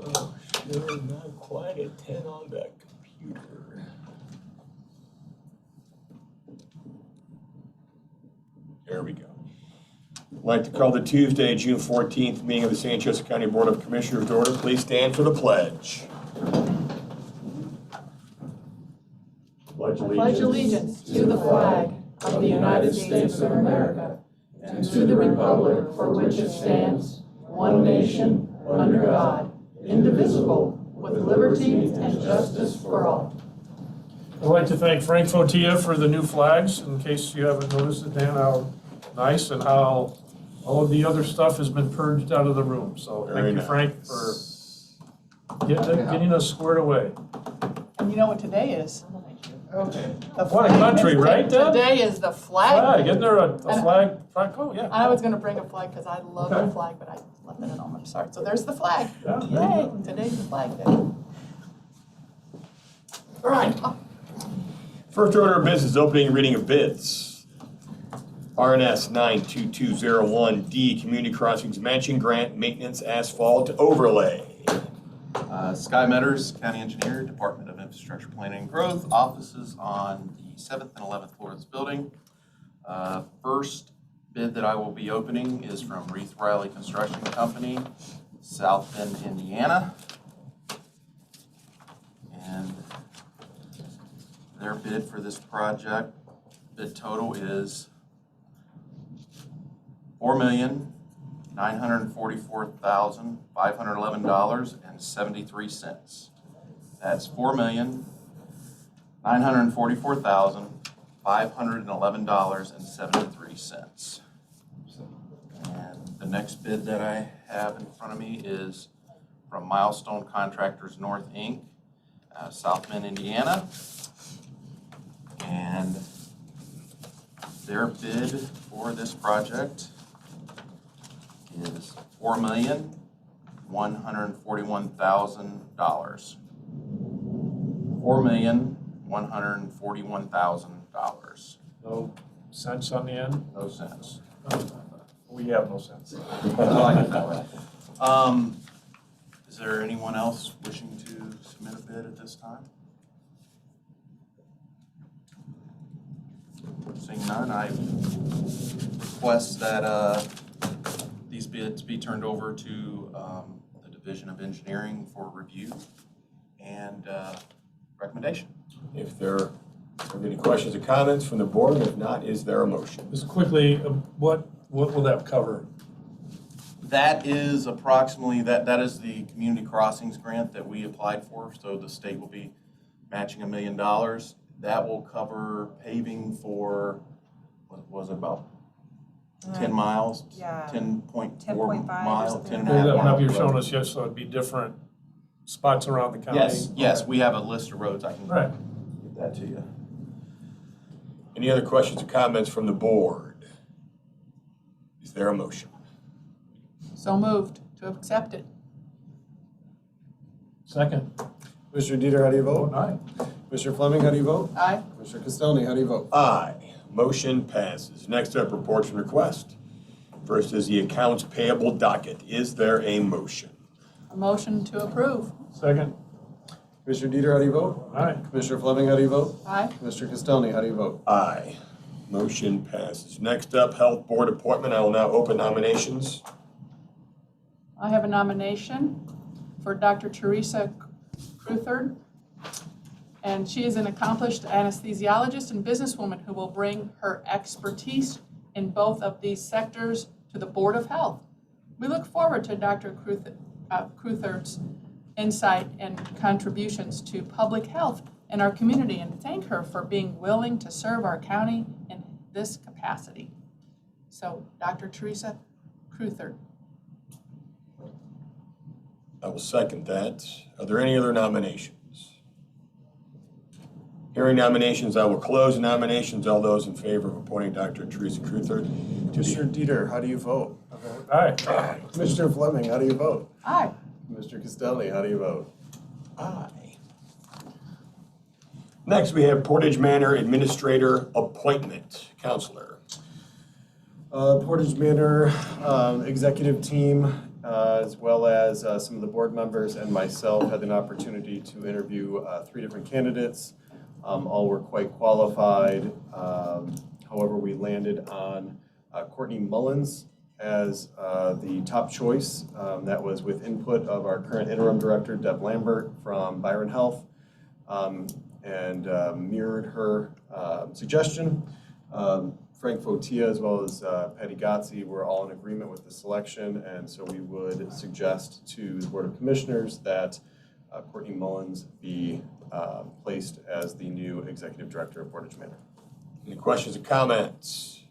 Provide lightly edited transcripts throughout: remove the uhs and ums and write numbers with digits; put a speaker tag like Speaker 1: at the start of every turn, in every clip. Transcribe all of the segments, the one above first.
Speaker 1: Oh, sure, not quite a 10 on that computer. There we go. I'd like to call the Tuesday, June 14th meeting of the St. Joseph County Board of Commissioners to order. Please stand for the pledge.
Speaker 2: Pledge allegiance to the flag of the United States of America and to the republic for which it stands, one nation, under God, indivisible, with liberty and justice for all.
Speaker 3: I'd like to thank Frank Fotia for the new flags, in case you haven't noticed it, Dan, how nice and how all of the other stuff has been purged out of the room. So thank you, Frank, for getting us squared away.
Speaker 2: And you know what today is?
Speaker 3: Okay. What a country, right, Deb?
Speaker 2: Today is the flag.
Speaker 3: Flag, isn't there a flag? Oh, yeah.
Speaker 2: I was going to bring a flag because I love the flag, but I left it at home. I'm sorry. So there's the flag.
Speaker 3: Yeah,
Speaker 2: Yay! Today's the flag day.
Speaker 1: All right. First order of business, opening and reading of bids. RNS 92201D, Community Crossings Matching Grant Maintenance Asphalt Overlay.
Speaker 4: Sky Metters, County Engineer, Department of Infrastructure Planning and Growth, offices on the 7th and 11th floor of this building. First bid that I will be opening is from Reith Riley Construction Company, South Bend, Indiana. And their bid for this project, bid total is $4,944,511.73. That's $4,944,511.73. And the next bid that I have in front of me is from Milestone Contractors North, Inc., South Bend, Indiana. And their bid for this project is $4,141,000. $4,141,000.
Speaker 3: No cents on the end?
Speaker 4: No cents.
Speaker 3: We have no cents.
Speaker 4: I like it that way. Is there anyone else wishing to submit a bid at this time? Seeing none, I request that these bids be turned over to the Division of Engineering for review and recommendation.
Speaker 1: If there are any questions or comments from the board, if not, is there a motion?
Speaker 3: Just quickly, what will that cover?
Speaker 4: That is approximately, that is the community crossings grant that we applied for, so the state will be matching $1 million. That will cover paving for, what was it, about 10 miles?
Speaker 5: Yeah.
Speaker 4: 10.4 miles, 10 and a
Speaker 3: Well,
Speaker 4: half
Speaker 3: that map you're
Speaker 4: miles.
Speaker 3: showing us, yes, so it'd be different spots around the county?
Speaker 4: Yes, we have a list of roads. I can
Speaker 3: Right.
Speaker 4: get that to you.
Speaker 1: Any other questions or comments from the board? Is there a motion?
Speaker 2: So moved to accept it.
Speaker 3: Second.
Speaker 6: Mr. Dieter, how do you vote?
Speaker 3: Aye.
Speaker 6: Mr. Fleming, how do you vote?
Speaker 2: Aye.
Speaker 6: Mr. Castelny, how do you vote?
Speaker 1: Aye. Motion passes. Next up, reports and requests. First is the accounts payable docket. Is there a motion?
Speaker 2: A motion to approve.
Speaker 3: Second.
Speaker 6: Mr. Dieter, how do you vote?
Speaker 3: Aye.
Speaker 6: Mr. Fleming, how do you vote?
Speaker 2: Aye.
Speaker 6: Mr. Castelny, how do you vote?
Speaker 1: Aye. Motion passes. Next up, health board appointment. I will now open nominations.
Speaker 2: I have a nomination for Dr. Teresa Crutherd. And she is an accomplished anesthesiologist and businesswoman who will bring her expertise in both of these sectors to the Board of Health. We look forward to Dr. Crutherd's insight and contributions to public health in our community and thank her for being willing to serve our county in this capacity. So, Dr. Teresa Crutherd.
Speaker 1: I will second that. Are there any other nominations? Hearing nominations, I will close nominations. All those in favor of appointing Dr. Teresa Crutherd to
Speaker 6: Mr. Dieter, how do you vote?
Speaker 3: Aye.
Speaker 6: Mr. Fleming, how do you vote?
Speaker 2: Aye.
Speaker 6: Mr. Castelny, how do you vote?
Speaker 1: Aye. Next, we have Portage Manor Administrator Appointment. Counselor.
Speaker 6: Portage Manor Executive Team as well as some of the board members and myself had an opportunity to interview 3 different candidates. All were quite qualified. However, we landed on Courtney Mullins as the top choice. That was with input of our current interim director, Deb Lambert from Byron Health, and mirrored her suggestion. Frank Fotia as well as Patty Gotzi were all in agreement with the selection, and so we would suggest to the Board of Commissioners that Courtney Mullins be placed as the new Executive Director of Portage Manor.
Speaker 1: Any questions or comments?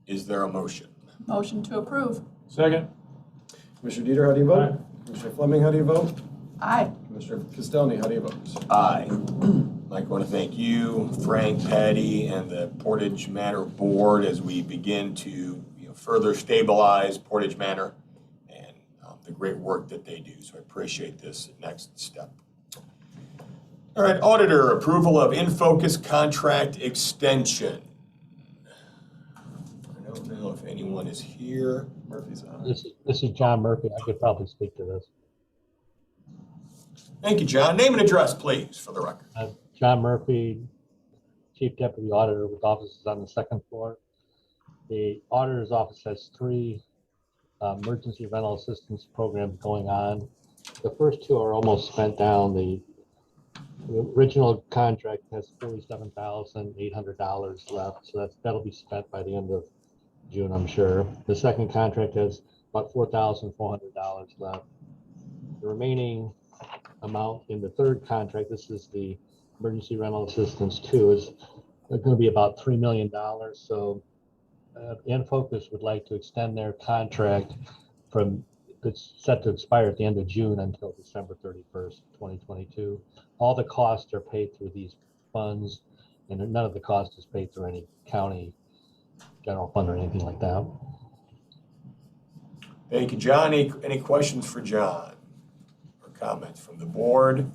Speaker 1: Is there a motion?
Speaker 2: Motion to approve.
Speaker 3: Second.
Speaker 6: Commissioner Dieter, how do you vote?
Speaker 3: Aye.
Speaker 6: Commissioner Fleming, how do you vote?
Speaker 2: Aye.
Speaker 6: Commissioner Castelny, how do you vote?
Speaker 1: Aye. Mike, I want to thank you, Frank, Patty, and the Portage Manor Board as we begin to further stabilize Portage Manor and the great work that they do. So I appreciate this next step. All right, Auditor, approval of in-focus contract extension. I don't know if anyone is here.
Speaker 6: Murphy's on.
Speaker 5: This is John Murphy. I could probably speak to this.
Speaker 1: Thank you, John. Name and address, please, for the record.
Speaker 5: John Murphy, Chief Deputy Auditor with offices on the 2nd floor. The auditor's office has 3 emergency rental assistance programs going on. The first 2 are almost spent down. The original contract has $47,800 left, so that'll be spent by the end of June, I'm sure. The second contract has about $4,400 left. The remaining amount in the third contract, this is the emergency rental assistance 2, is going to be about $3 million. So Infocus would like to extend their contract from, it's set to expire at the end of June until December 31st, 2022. All the costs are paid through these funds, and none of the cost is paid through any county general fund or anything like that.
Speaker 1: Thank you, John. Any questions for John or comments from the board?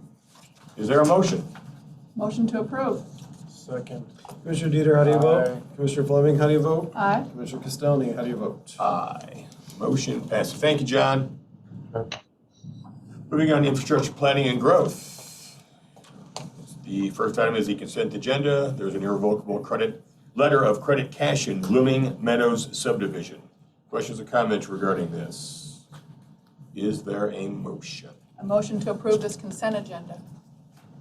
Speaker 1: Is there a motion?
Speaker 2: Motion to approve.
Speaker 3: Second.
Speaker 6: Commissioner Dieter, how do you vote?
Speaker 3: Aye.
Speaker 6: Commissioner Fleming, how do you vote?
Speaker 2: Aye.
Speaker 6: Commissioner Castelny, how do you vote?
Speaker 1: Aye. Motion passes. Thank you, John.
Speaker 5: Sure.
Speaker 1: Moving on to infrastructure planning and growth. The first item is the consent agenda. There's an irrevocable letter of credit cash in Blooming Meadows subdivision. Questions or comments regarding this? Is there a motion?
Speaker 2: A motion to approve this consent agenda.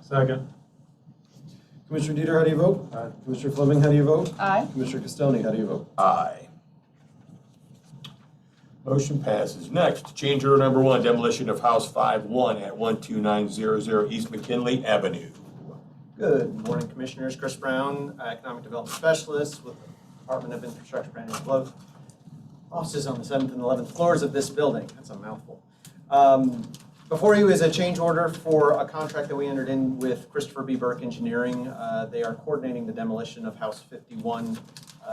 Speaker 3: Second.
Speaker 6: Commissioner Dieter, how do you vote?
Speaker 3: Aye.
Speaker 6: Commissioner Fleming, how do you vote?
Speaker 2: Aye.
Speaker 6: Commissioner Castelny, how do you vote?
Speaker 1: Aye. Motion passes. Next, change order number 1, demolition of House 5-1 at 12900 East McKinley Avenue.
Speaker 7: Good morning, Commissioners. Chris Brown, Economic Development Specialist with the Department of Infrastructure Planning and Growth. Offices on the 7th and 11th floors of this building. That's a mouthful. Before you is a change order for a contract that we entered in with Christopher B. Burke Engineering. They are coordinating the demolition of House 51.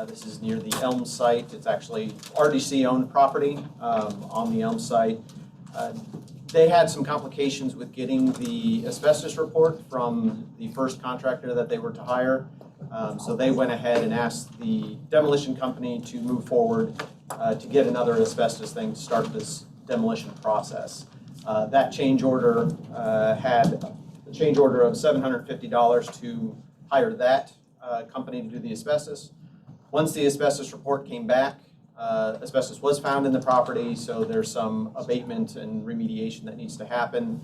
Speaker 7: This is near the Elm site. It's actually RDC-owned property on the Elm site. They had some complications with getting the asbestos report from the first contractor that they were to hire. So they went ahead and asked the demolition company to move forward to get another asbestos thing to start this demolition process. That change order had a change order of $750 to hire that company to do the asbestos. Once the asbestos report came back, asbestos was found in the property, so there's some abatement and remediation that needs to happen.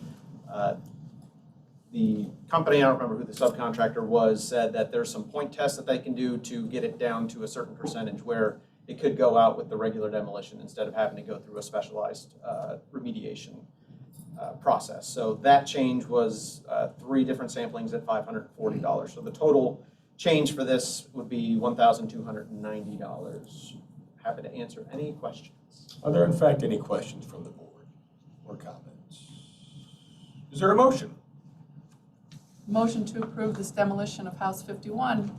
Speaker 7: The company, I don't remember who the subcontractor was, said that there's some point tests that they can do to get it down to a certain percentage where it could go out with the regular demolition instead of having to go through a specialized remediation process. So that change was 3 different samplings at $540. So the total change for this would be $1,290. Happy to answer any questions.
Speaker 1: Are there in fact any questions from the board or comments? Is there a motion?
Speaker 2: Motion to approve this demolition of House 51.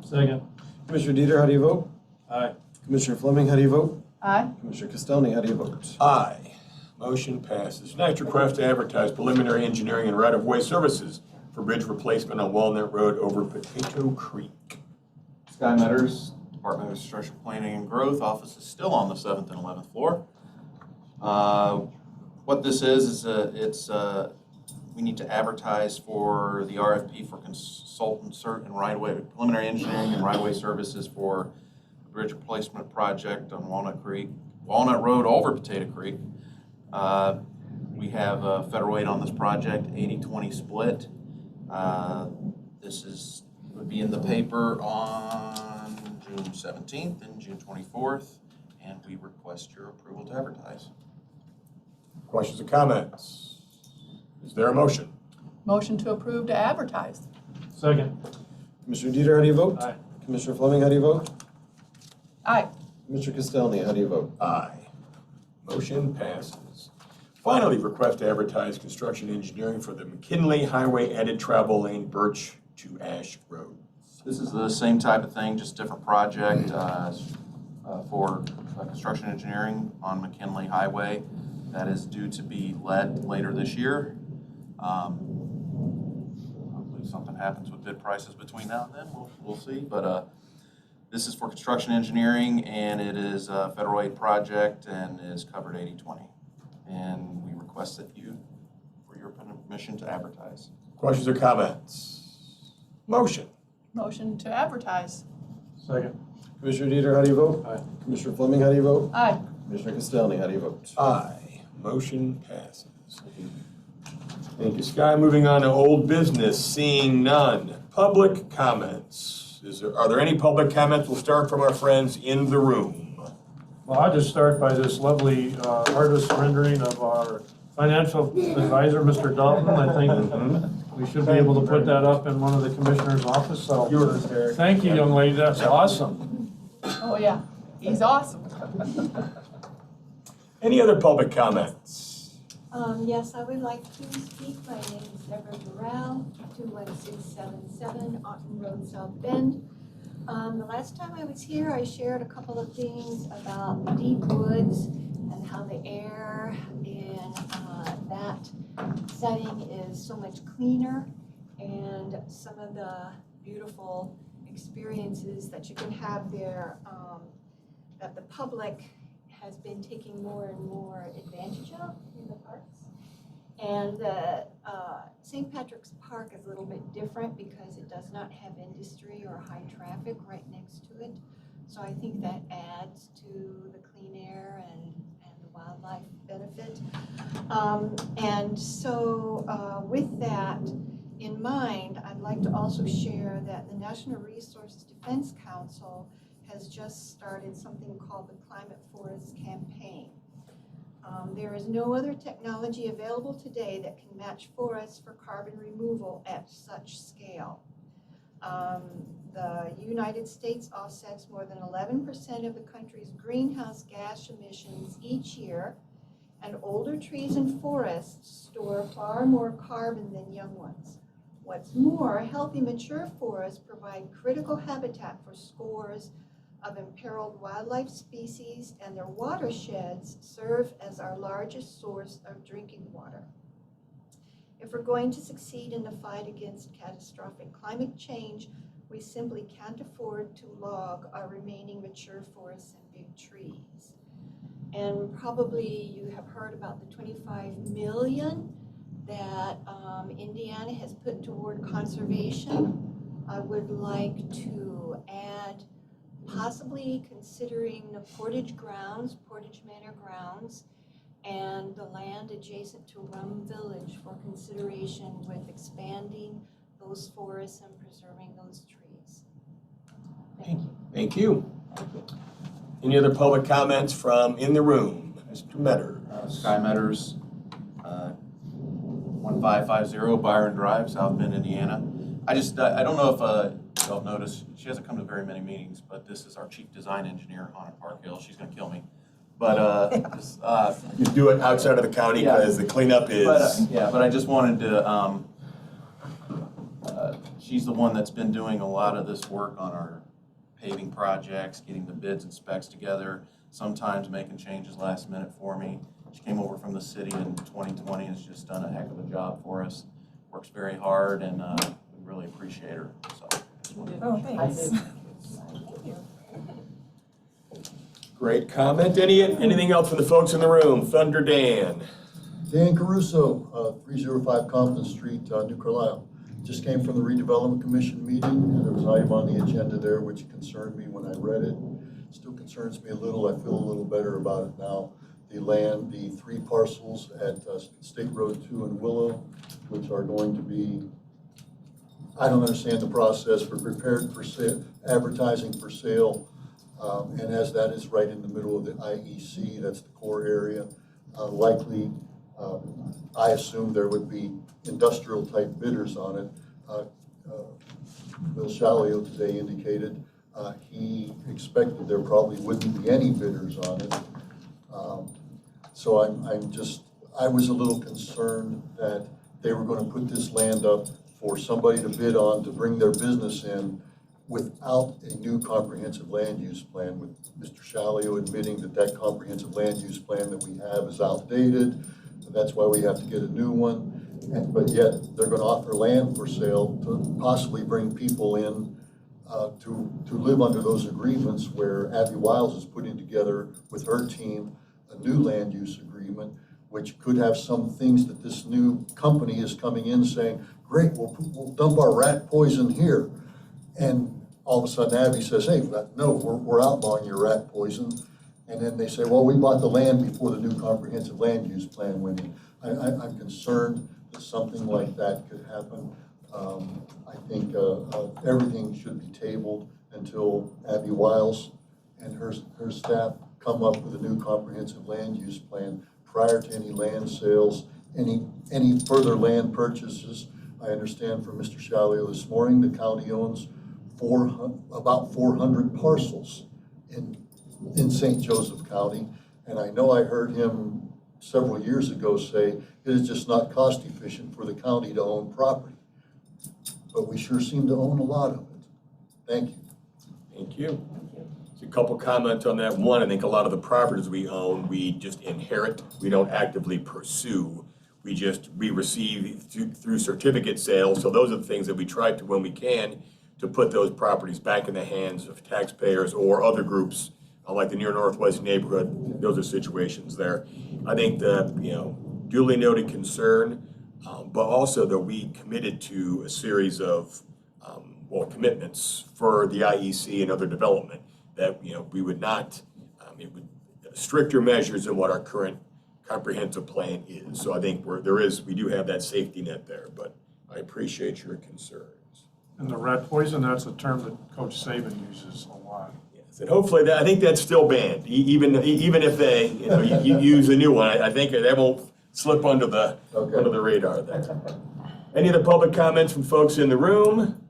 Speaker 3: Second.
Speaker 6: Commissioner Dieter, how do you vote?
Speaker 3: Aye.
Speaker 6: Commissioner Fleming, how do you vote?
Speaker 2: Aye.
Speaker 6: Commissioner Castelny, how do you vote?
Speaker 1: Aye. Motion passes. Next, request to advertise preliminary engineering and right-of-way services for bridge replacement on Walnut Road over Potato Creek.
Speaker 4: Sky Meadows, Department of Infrastructure Planning and Growth, office is still on the 7th and 11th floor. What this is we need to advertise for the RFP for consultant cert and right-of-way, preliminary engineering and right-of-way services for a bridge replacement project on Walnut Road over Potato Creek. We have federal aid on this project, 80-20 split. This would be in the paper on June 17th and June 24th, and we request your approval to advertise.
Speaker 1: Questions or comments? Is there a motion?
Speaker 2: Motion to approve to advertise.
Speaker 3: Second.
Speaker 6: Commissioner Dieter, how do you vote?
Speaker 3: Aye.
Speaker 6: Commissioner Fleming, how do you vote?
Speaker 2: Aye.
Speaker 6: Mr. Castelny, how do you vote?
Speaker 1: Aye. Motion passes. Finally, request to advertise construction engineering for the McKinley Highway added travel lane Birch to Ash Road.
Speaker 4: This is the same type of thing, just different project for construction engineering on McKinley Highway. That is due to be let later this year. Hopefully something happens with bid prices between now and then, we'll see. But this is for construction engineering, and it is a federal aid project and is covered 80-20. And we request that for your permission to advertise.
Speaker 1: Questions or comments? Motion.
Speaker 2: Motion to advertise.
Speaker 3: Second.
Speaker 6: Commissioner Dieter, how do you vote?
Speaker 3: Aye.
Speaker 6: Commissioner Fleming, how do you vote?
Speaker 2: Aye.
Speaker 6: Commissioner Castelny, how do you vote?
Speaker 1: Aye. Motion passes. Thank you, Sky. Moving on to old business, seeing none. Public comments. Are there any public comments? We'll start from our friends in the room.
Speaker 3: Well, I'll just start by this lovely artist rendering of our financial advisor, Mr. Dalton. I think we should be able to put that up in one of the commissioner's office, so. Thank you, young lady, that's awesome.
Speaker 2: Oh, yeah. He's awesome.
Speaker 1: Any other public comments?
Speaker 8: Yes, I would like to speak. My name is Deborah Burrell, 21677 Otten Road, South Bend. The last time I was here, I shared a couple of things about the deep woods and how the air in that setting is so much cleaner, and some of the beautiful experiences that you can have there that the public has been taking more and more advantage of in the parks. And St. Patrick's Park is a little bit different because it does not have industry or high traffic right next to it. So I think that adds to the clean air and the wildlife benefit. And so with that in mind, I'd like to also share that the National Resources Defense Council has just started something called the Climate Forest Campaign. There is no other technology available today that can match forests for carbon removal at such scale. The United States offsets more than 11% of the country's greenhouse gas emissions each year, and older trees and forests store far more carbon than young ones. What's more, healthy mature forests provide critical habitat for scores of imperiled wildlife species, and their watersheds serve as our largest source of drinking water. If we're going to succeed in the fight against catastrophic climate change, we simply can't afford to log our remaining mature forests and big trees. And probably you have heard about the $25 million that Indiana has put toward conservation. I would like to add possibly considering the Portage Manor grounds, and the land adjacent to Rum Village for consideration with expanding those forests and preserving those trees. Thank you.
Speaker 1: Thank you. Any other public comments from in the room? Mr. Metter.
Speaker 4: Sky Meadows, 1550 Byron Drive, South Bend, Indiana. I don't know if y'all noticed, she hasn't come to very many meetings, but this is our chief design engineer, Hannah Parkhill. She's gonna kill me. But
Speaker 1: You do it outside of the county because the cleanup is.
Speaker 4: But I just wanted to, she's the one that's been doing a lot of this work on our paving projects, getting the bids and specs together, sometimes making changes last minute for me. She came over from the city in 2020 and has just done a heck of a job for us. Works very hard, and we really appreciate her. So,
Speaker 2: Oh, thanks.
Speaker 1: Great comment. Anything else from the folks in the room? Thunder Dan.
Speaker 9: Dan Caruso, 305 Compton Street, New Carlisle. Just came from the redevelopment commission meeting, and there was an item on the agenda there which concerned me when I read it. Still concerns me a little. I feel a little better about it now. The land, the 3 parcels at State Road 2 and Willow, which are going to be, I don't understand the process, but prepared for sale, advertising for sale. And as that is right in the middle of the IEC, that's the core area, likely, I assume there would be industrial type bidders on it. Bill Shalio today indicated he expected there probably wouldn't be any bidders on it. So I was a little concerned that they were going to put this land up for somebody to bid on to bring their business in without a new comprehensive land use plan, with Mr. Shalio admitting that that comprehensive land use plan that we have is outdated. That's why we have to get a new one. But yet they're going to offer land for sale to possibly bring people in to live under those agreements, where Abby Wiles is putting together with her team a new land use agreement, which could have some things that this new company is coming in saying, great, we'll dump our rat poison here. And all of a sudden Abby says, hey, no, we're outlawing your rat poison. And then they say, well, we bought the land before the new comprehensive land use plan went in. I'm concerned that something like that could happen. I think everything should be tabled until Abby Wiles and her staff come up with a new comprehensive land use plan prior to any land sales, any further land purchases. I understand from Mr. Shalio this morning, the county owns about 400 parcels in St. Joseph County. And I know I heard him several years ago say it is just not cost efficient for the county to own property. But we sure seem to own a lot of it. Thank you.
Speaker 1: Thank you. A couple comments on that. One, I think a lot of the properties we own, we just inherit. We don't actively pursue. We receive through certificate sales. So those are the things that we try to, when we can, to put those properties back in the hands of taxpayers or other groups, like the near Northwest neighborhood. Those are situations there. I think the duly noted concern, but also that we committed to a series of commitments for the IEC and other development that we would not stricter measures than what our current comprehensive plan is. So I think we do have that safety net there, but I appreciate your concerns.
Speaker 3: And the rat poison, that's a term that Coach Saban uses a lot.
Speaker 1: Yes, and hopefully I think that's still banned, even if they you use a new one. I think that won't slip under the radar there. Any other public comments from folks in the room?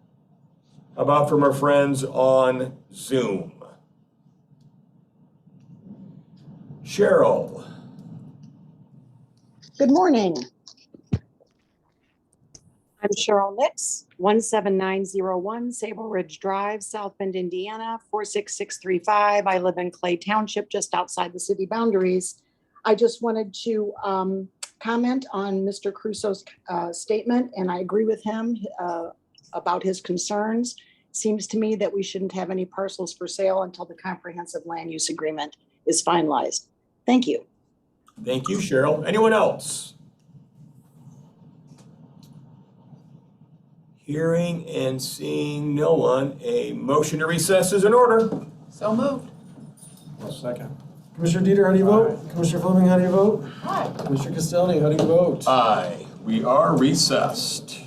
Speaker 1: How about from our friends on Zoom? Cheryl.
Speaker 10: Good morning. I'm Cheryl Nix, 17901 Sable Ridge Drive, South Bend, Indiana, 46635. I live in Clay Township, just outside the city boundaries. I just wanted to comment on Mr. Crusoe's statement, and I agree with him about his concerns. Seems to me that we shouldn't have any parcels for sale until the comprehensive land use agreement is finalized. Thank you.
Speaker 1: Thank you, Cheryl. Anyone else? Hearing and seeing no one, a motion to recess is in order.
Speaker 2: So moved.
Speaker 3: Well, second.
Speaker 6: Commissioner Dieter, how do you vote? Commissioner Fleming, how do you vote?
Speaker 2: Aye.
Speaker 6: Commissioner Castelli, how do you vote?
Speaker 1: Aye, we are recessed.